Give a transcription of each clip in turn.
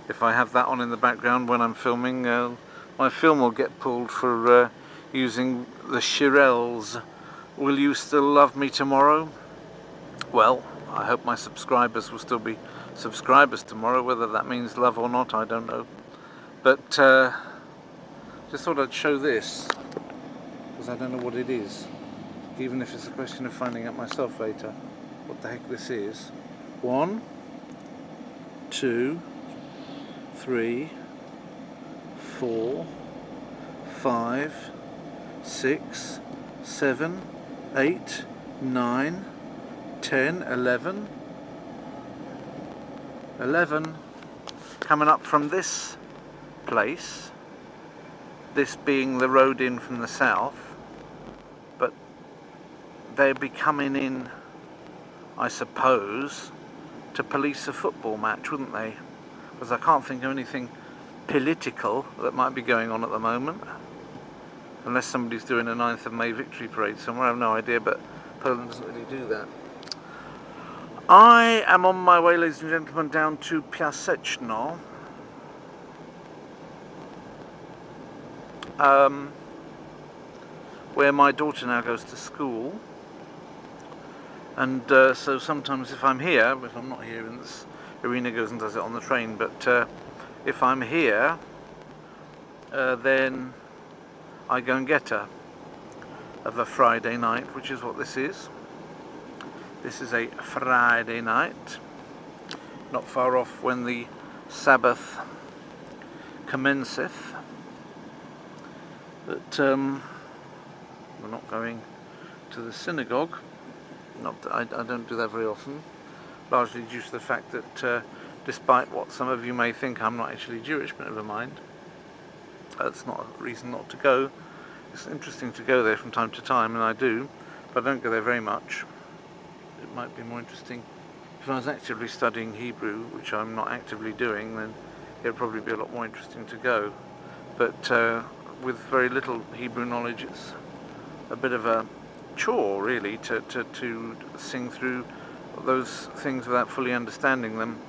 if I have that on in the background when I'm filming, my film will get pulled for using the Shirelles. Will you still love me tomorrow? Well, I hope my subscribers will still be subscribers tomorrow. Whether that means love or not, I don't know. But just thought I'd show this, because I don't know what it is. Even if it's a question of finding out myself later what the heck this is. 1, 2, 3, 4, 5, 6, 7, 8, 9, 10, 11. 11 coming up from this place, this being the road in from the south, but they'd be coming in, I suppose, to police a football match, wouldn't they? Because I can't think of anything political that might be going on at the moment, unless somebody's doing a 9th of May victory parade somewhere. I have no idea, but Poland doesn't really do that. I am on my way, ladies and gentlemen, down to Piaseczno, where my daughter now goes to school. And so sometimes if I'm here, if I'm not here, and Irina goes and does it on the train, but if I'm here, then I go and get her of a Friday night, which is what this is. This is a Friday night, not far off when the Sabbath commenceth. But we're not going to the synagogue. Not that I don't do that very often, largely due to the fact that despite what some of you may think, I'm not actually Jewish, but never mind. That's not a reason not to go. It's interesting to go there from time to time, and I do, but I don't go there very much. It might be more interesting if I was actively studying Hebrew, which I'm not actively doing, then it would probably be a lot more interesting to go. But with very little Hebrew knowledge, it's a bit of a chore, really, to sing through those things without fully understanding them.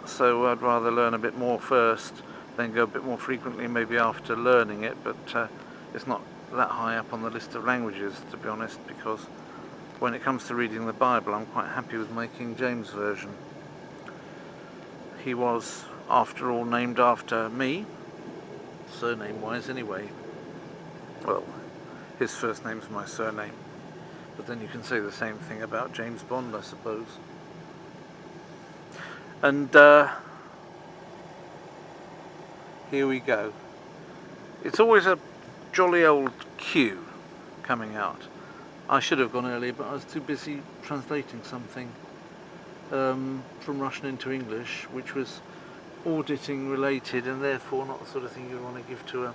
So I'd rather learn a bit more first, then go a bit more frequently maybe after learning it, but it's not that high up on the list of languages, to be honest, because when it comes to reading the Bible, I'm quite happy with my King James Version. He was, after all, named after me, surname-wise anyway. Well, his first name's my surname, but then you can say the same thing about James Bond, I suppose. And here we go. It's always a jolly old queue coming out. I should have gone earlier, but I was too busy translating something from Russian into English, which was auditing related and therefore not the sort of thing you want to give to a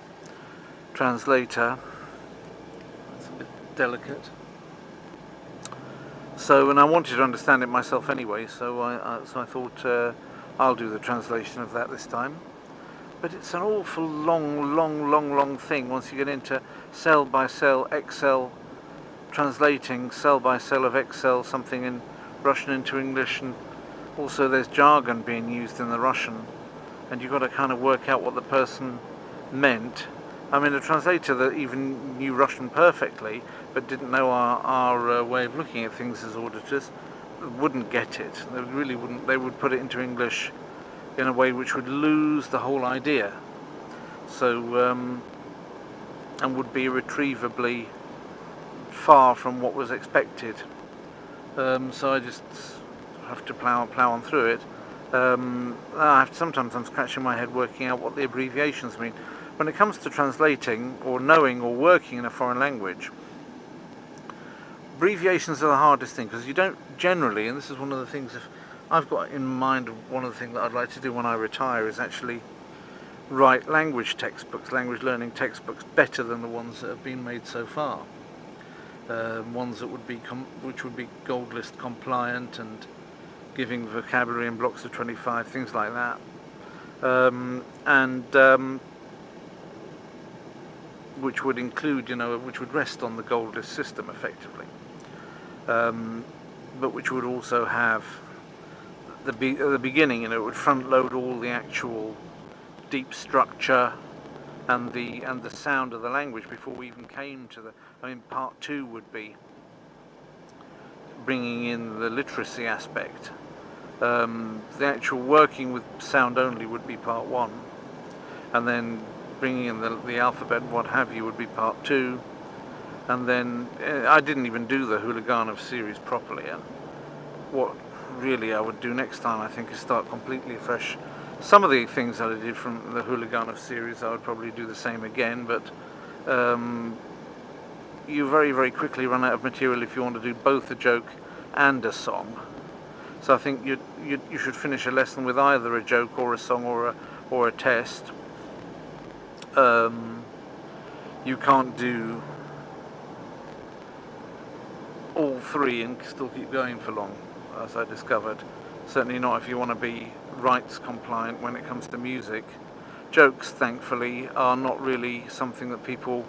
translator. It's a bit delicate. So, and I wanted to understand it myself anyway, so I thought I'll do the translation of that this time. But it's an awful long thing once you get into cell by cell, Excel, translating cell by cell of Excel, something in Russian into English, and also there's jargon being used in the Russian, and you've got to kind of work out what the person meant. I mean, a translator that even knew Russian perfectly, but didn't know our way of looking at things as auditors, wouldn't get it. They really wouldn't. They would put it into English in a way which would lose the whole idea. So, and would be irretrievably far from what was expected. So I just have to plow on through it. Sometimes I'm scratching my head working out what the abbreviations mean. When it comes to translating or knowing or working in a foreign language, abbreviations are the hardest thing, because you don't generally, and this is one of the things, if I've got in mind, one of the things that I'd like to do when I retire is actually write language textbooks, language learning textbooks, better than the ones that have been made so far. Ones that would be which would be gold list compliant and giving vocabulary in blocks of 25, things like that, which would include, which would rest on the gold list system effectively, but which would also have at the beginning, it would front load all the actual deep structure and the sound of the language before we even came to part 2 would be bringing in the literacy aspect. The actual working with sound only would be part 1, and then bringing in the alphabet and what have you would be part 2, and then I didn't even do the Huliganov series properly, and what really I would do next time, I think, is start completely fresh. Some of the things that I did from the Huliganov series I would probably do the same again, but you very, very quickly run out of material if you want to do both a joke and a song. So I think you should finish a lesson with either a joke or a song or a test. You can't do all 3 and still keep going for long, as I discovered. Certainly not if you want to be rights compliant when it comes to music. Jokes, thankfully, are not really something that people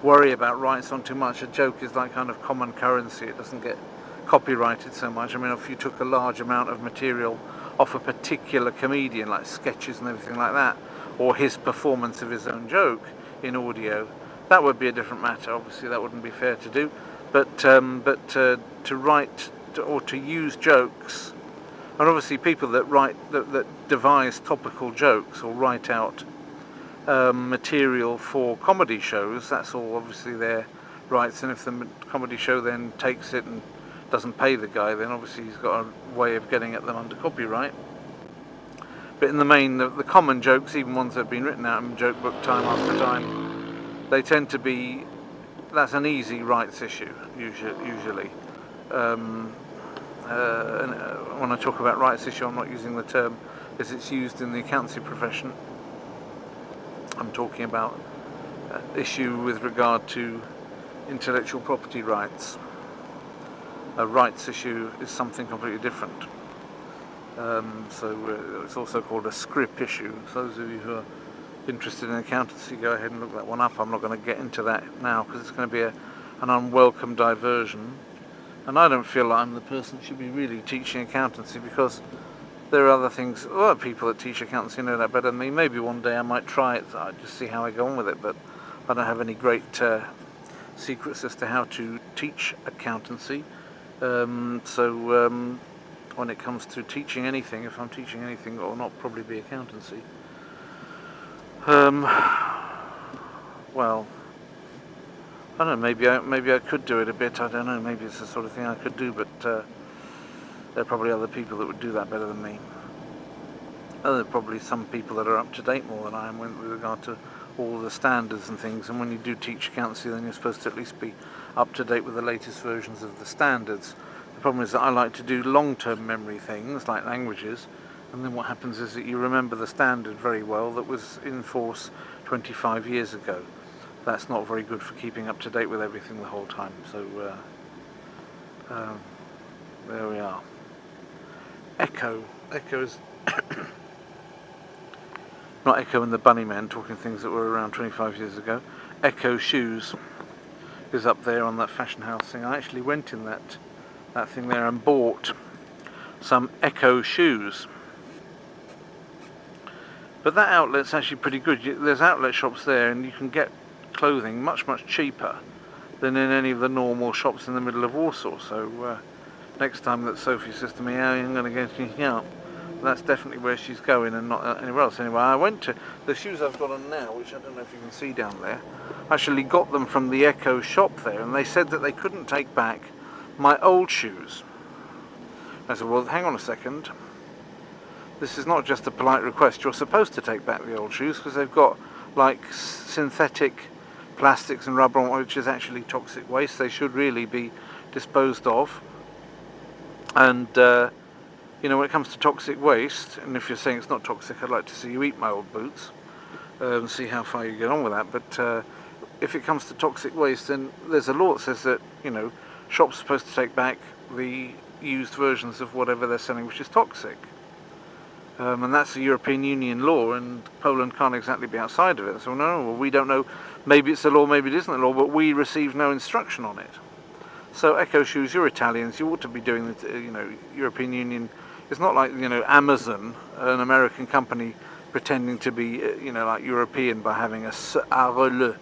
worry about rights on too much. A joke is like kind of common currency. It doesn't get copyrighted so much. I mean, if you took a large amount of material off a particular comedian, like sketches and everything like that, or his performance of his own joke in audio, that would be a different matter. Obviously that wouldn't be fair to do, but to write or to use jokes, and obviously people that devise topical jokes or write out material for comedy shows, that's all obviously their rights, and if the comedy show then takes it and doesn't pay the guy, then obviously he's got a way of getting at them under copyright. But in the main, the common jokes, even ones that have been written out in joke book time after time, they tend to be, that's an easy rights issue usually. And when I talk about rights issue, I'm not using the term as it's used in the accountancy profession. I'm talking about issue with regard to intellectual property rights. A rights issue is something completely different. So it's also called a scrip issue. So those of you who are interested in accountancy, go ahead and look that one up. I'm not going to get into that now because it's going to be an unwelcome diversion. And I don't feel like I'm the person that should be really teaching accountancy, because there are other things, other people that teach accountancy know that better than me. Maybe one day I might try it, I'll just see how I go on with it, but I don't have any great secrets as to how to teach accountancy. When it comes to teaching anything, if I'm teaching anything, it will not probably be accountancy. Well, I don't know, maybe I could do it a bit, I don't know, maybe it's the sort of thing I could do, but there are probably other people that would do that better than me. There are probably some people that are up to date more than I am with regard to all the standards and things, and when you do teach accountancy, then you're supposed to at least be up to date with the latest versions of the standards. The problem is that I like to do long-term memory things, like languages, and then what happens is that you remember the standard very well that was in force 25 years ago. That's not very good for keeping up to date with everything the whole time, so there we are. Echo is not Echo and the Bunnymen, talking things that were around 25 years ago. Echo Shoes is up there on that fashion house thing. I actually went in that thing there and bought some Echo shoes. But that outlet's actually pretty good. There's outlet shops there, and you can get clothing much cheaper than in any of the normal shops in the middle of Warsaw. So next time that Sophie says to me, "Oh, I'm going to go to out," that's definitely where she's going and not anywhere else. Anyway, I went to the shoes I've got on now, which I don't know if you can see down there. I actually got them from the Echo shop there, and they said that they couldn't take back my old shoes. I said, well, hang on a second. This is not just a polite request. You're supposed to take back the old shoes because they've got like synthetic plastics and rubber on, which is actually toxic waste. They should really be disposed of. And you know, when it comes to toxic waste, and if you're saying it's not toxic, I'd like to see you eat my old boots and see how far you get on with that. But if it comes to toxic waste, then there's a law that says that, you know, shops are supposed to take back the used versions of whatever they're selling which is toxic. And that's a European Union law, and Poland can't exactly be outside of it. So no, well, we don't know, maybe it's a law, maybe it isn't a law, but we received no instruction on it. So Echo Shoes, you're Italians, you ought to be doing the, you know, European Union It's not like, you know, Amazon, an American company, pretending to be, you know, like European by having a RLE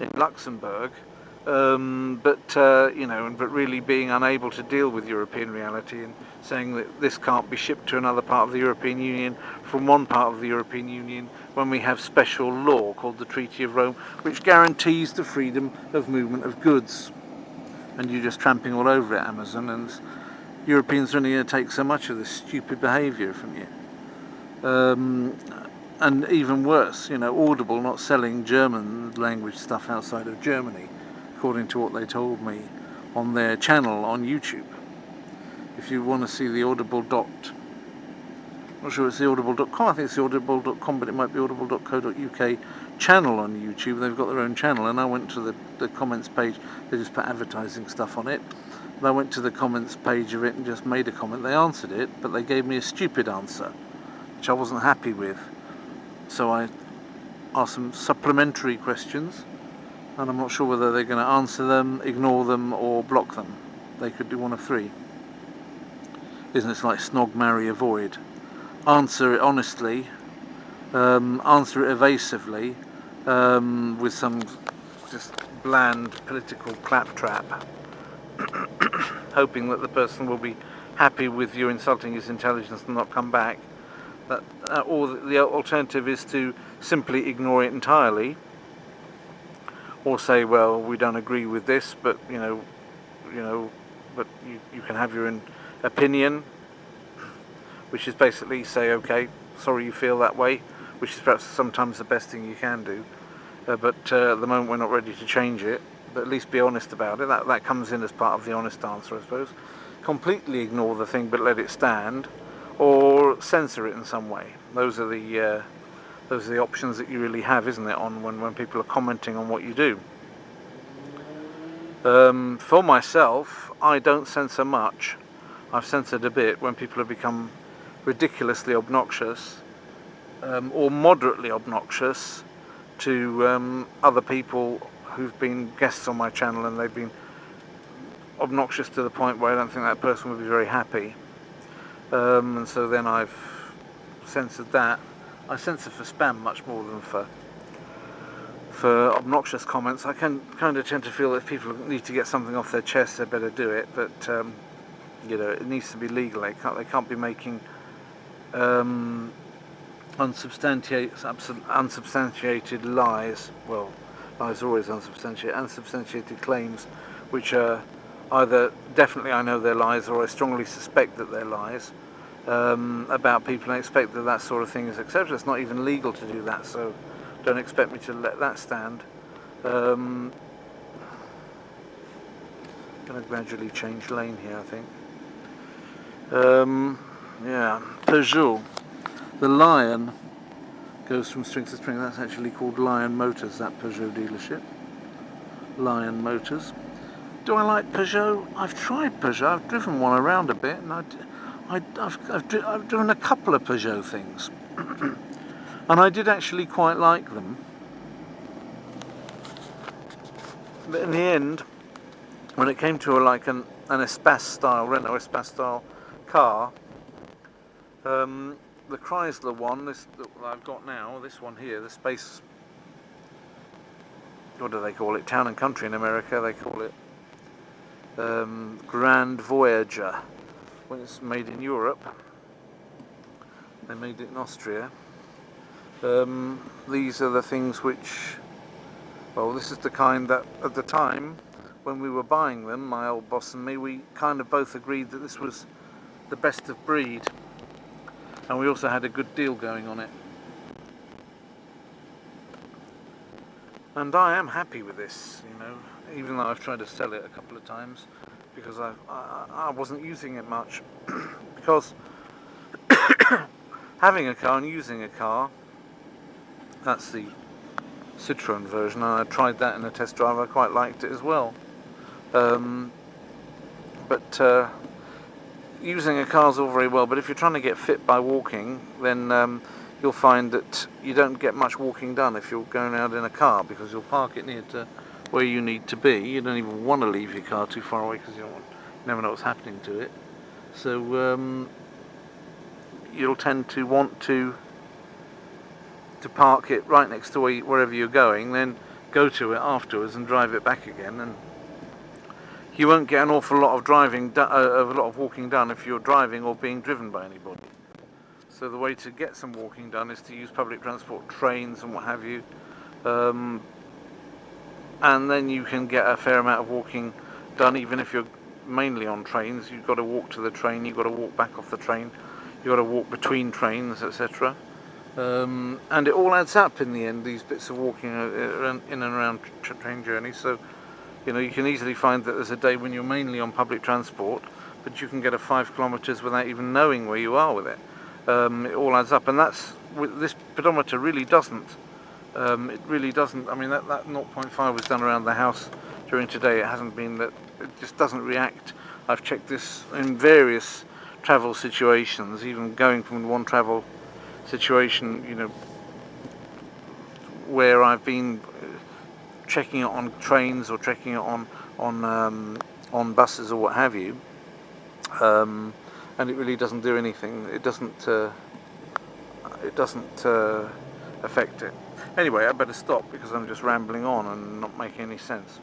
in Luxembourg, you know, but really being unable to deal with European reality and saying that this can't be shipped to another part of the European Union from one part of the European Union when we have special law called the Treaty of Rome, which guarantees the freedom of movement of goods. And you're just tramping all over it, Amazon, and Europeans are only going to take so much of this stupid behaviour from you. And even worse, you know, Audible not selling German language stuff outside of Germany, according to what they told me on their channel on YouTube. If you want to see the Audible not sure it's the audible.com, I think it's the audible.com, but it might be audible.co.uk channel on YouTube. They've got their own channel, and I went to the comments page. They just put advertising stuff on it. And I went to the comments page of it and just made a comment. They answered it, but they gave me a stupid answer, which I wasn't happy with. So I asked some supplementary questions, and I'm not sure whether they're going to answer them, ignore them, or block them. They could do one of three. Isn't it like snog, marry, avoid? Answer it honestly, answer it evasively, with some just bland political claptrap, hoping that the person will be happy with you insulting his intelligence and not come back. Or the alternative is to simply ignore it entirely, or say, well, we don't agree with this, but but you can have your opinion, which is basically say, okay, sorry you feel that way, which is perhaps sometimes the best thing you can do, but at the moment we're not ready to change it, but at least be honest about it. That comes in as part of the honest answer, I suppose. Completely ignore the thing but let it stand, or censor it in some way. Those are the options that you really have, isn't it, on when people are commenting on what you do. For myself, I don't censor much. I've censored a bit when people have become ridiculously obnoxious, or moderately obnoxious to other people who've been guests on my channel, and they've been obnoxious to the point where I don't think that person would be very happy. And so then I've censored that. I censor for spam much more than for obnoxious comments. I can kind of tend to feel that if people need to get something off their chest, they better do it, but you know, it needs to be legal. They can't be making unsubstantiated lies. Well, lies are always unsubstantiated. Unsubstantiated claims, which are either definitely I know they're lies, or I strongly suspect that they're lies, about people, and expect that sort of thing is accepted. It's not even legal to do that, so don't expect me to let that stand. Going to gradually change lane here, I think. Yeah, Peugeot. The Lion goes from strength to strength. That's actually called Lion Motors, that Peugeot dealership. Lion Motors. Do I like Peugeot? I've tried Peugeot. I've driven one around a bit, and I've driven a couple of Peugeot things, and I did actually quite like them. But in the end, when it came to an Espace style, Renault Espace style car, the Chrysler one, this that I've got now, this one here, the Space, what do they call it? Town and Country in America, they call it Grand Voyager. When it's made in Europe, they made it in Austria. These are the things which, well, this is the kind that at the time when we were buying them, my old boss and me, we kind of both agreed that this was the best of breed, and we also had a good deal going on it. And I am happy with this, you know, even though I've tried to sell it a couple of times, because I wasn't using it much. Because having a car and using a car, that's the Citroën version, and I tried that in a test drive. I quite liked it as well. But using a car's all very well, but if you're trying to get fit by walking, then you'll find that you don't get much walking done if you're going out in a car, because you'll park it near to where you need to be. You don't even want to leave your car too far away, because you never know what's happening to it. So you'll tend to want to park it right next to wherever you're going, then go to it afterwards and drive it back again, and you won't get an awful lot of walking done if you're driving or being driven by anybody. So the way to get some walking done is to use public transport, trains and what have you, and then you can get a fair amount of walking done. Even if you're mainly on trains, you've got to walk to the train, you've got to walk back off the train, you've got to walk between trains, etc. And it all adds up in the end, these bits of walking in and around train journeys. So, you know, you can easily find that there's a day when you're mainly on public transport, but you can get a 5 kilometres without even knowing where you are with it. It all adds up, and this pedometer really doesn't. It really doesn't. I mean, that 0.5 was done around the house during today. It hasn't been that. It just doesn't react. I've checked this in various travel situations, even going from one travel situation, you know, where I've been checking it on trains or checking it on buses or what have you, and it really doesn't do anything. It doesn't affect it. Anyway, I better stop because I'm just rambling on and not making any sense.